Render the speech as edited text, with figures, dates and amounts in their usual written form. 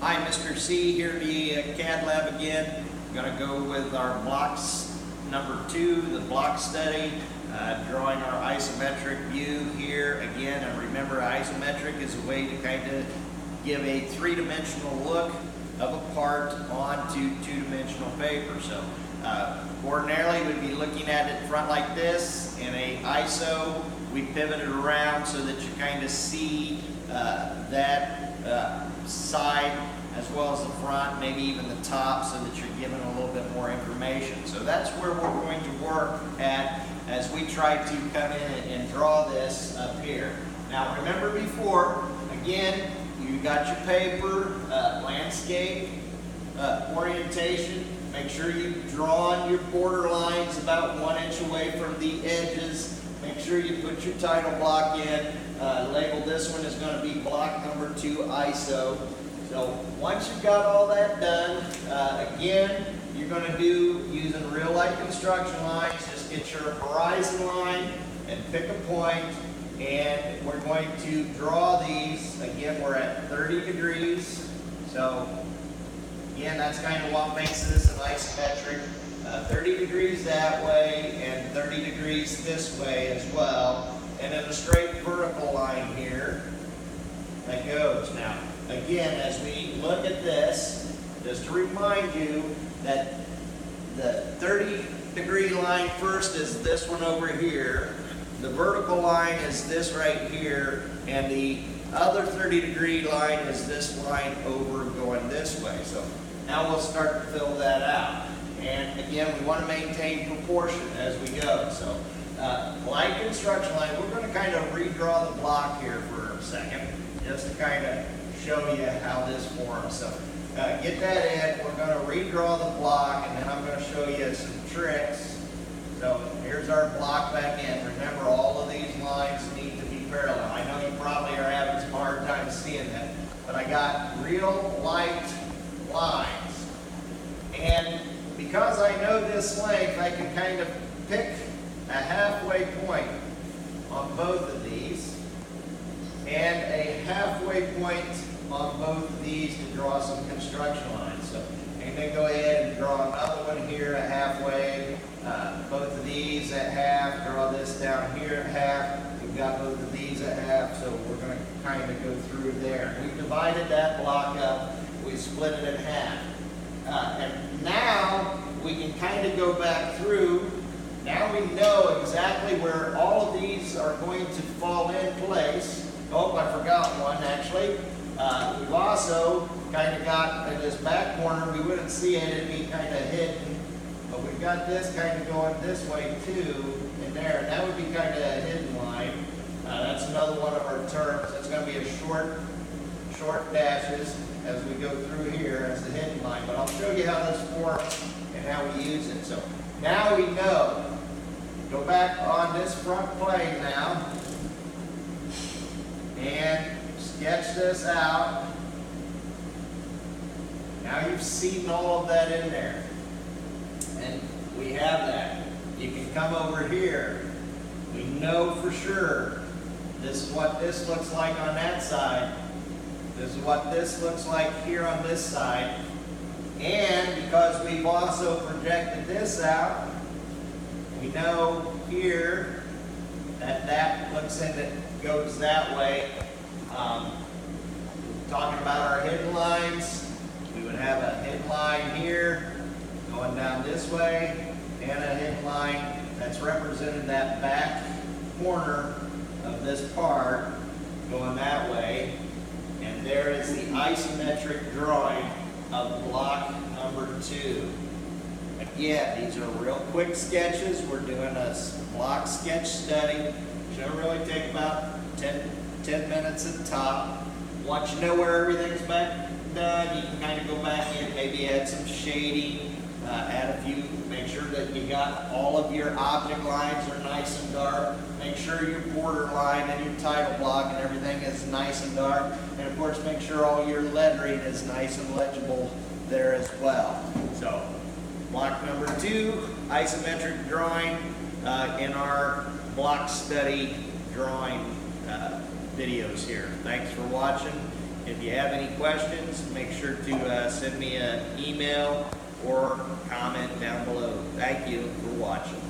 Hi, Mr. C here at the CAD lab again. I'm going to go with our blocks number 2, the block study, drawing our isometric view here again. And remember, isometric is a way to kind of give a three-dimensional look of a part onto two-dimensional paper. So ordinarily we'd be looking at it front like this. In a ISO, we pivot it around so that you kind of see that side as well as the front, maybe even the top, so that you're given a little bit more information. So that's where we're going to work at as we try to come in and draw this up here. Now remember before, again, you got your paper, landscape, orientation. Make sure you draw on your border lines about 1 inch away from the edges. Make sure you put your title block in. Label this one is going to be block number 2 ISO. So once you've got all that done, again, you're going to do using real light construction lines. Just get your horizon line and pick a point, and we're going to draw these. Again, we're at 30 degrees. So again, that's kind of what makes this an isometric. 30 degrees that way and 30 degrees this way as well. And then a straight vertical line here that goes. Now, again, as we look at this, just to remind you that the 30 degree line first is this one over here. The vertical line is this right here, and the other 30 degree line is this line over going this way. So now we'll start to fill that out. And again, we want to maintain proportion as we go. So light construction line, we're going to kind of redraw the block here for a second, just to kind of show you how this forms. So get that in. We're going to redraw the block, and then I'm going to show you some tricks. So here's our block back in. Remember, all of these lines need to be parallel. I know you probably are having some hard time seeing that, but I got real light lines. And because I know this length, I can kind of pick a halfway point on both of these and a halfway point on both of these to draw some construction lines. So I'm going to go ahead and draw another one here at halfway, both of these at half, draw this down here at half. We've got both of these at half, so we're going to kind of go through there. We've divided that block up. We split it in half. And now we can kind of go back through. Now we know exactly where all of these are going to fall in place. Oh, I forgot one actually. We've also kind of got in this back corner, we wouldn't see it, it'd be kind of hidden. But we've got this kind of going this way too, in there. And that would be kind of a hidden line. That's another one of our terms. It's going to be a short dashes as we go through here as the hidden line. But I'll show you how this forms and how we use it. So now we know. Go back on this front plane now and sketch this out. Now you've seen all of that in there. And we have that. You can come over here. We know for sure this is what this looks like on that side. This is what this looks like here on this side. And because we've also projected this out, we know here that that looks in it goes that way. Talking about our hidden lines, we would have a hidden line here going down this way, and a hidden line that's represented that back corner of this part going that way. And there is the isometric drawing of block number 2. Again, these are real quick sketches. We're doing a block sketch study. Should really take about 10 minutes at the top. Once you know where everything's back done, you can kind of go back in, maybe add some shading, add a few, make sure that you got all of your object lines are nice and dark. Make sure your border line and your title block and everything is nice and dark. And of course, make sure all your lettering is nice and legible there as well. So, block number 2, isometric drawing in our block study drawing videos here. Thanks for watching, If you have any questions, make sure to send me an email or comment down below. Thank you for watching.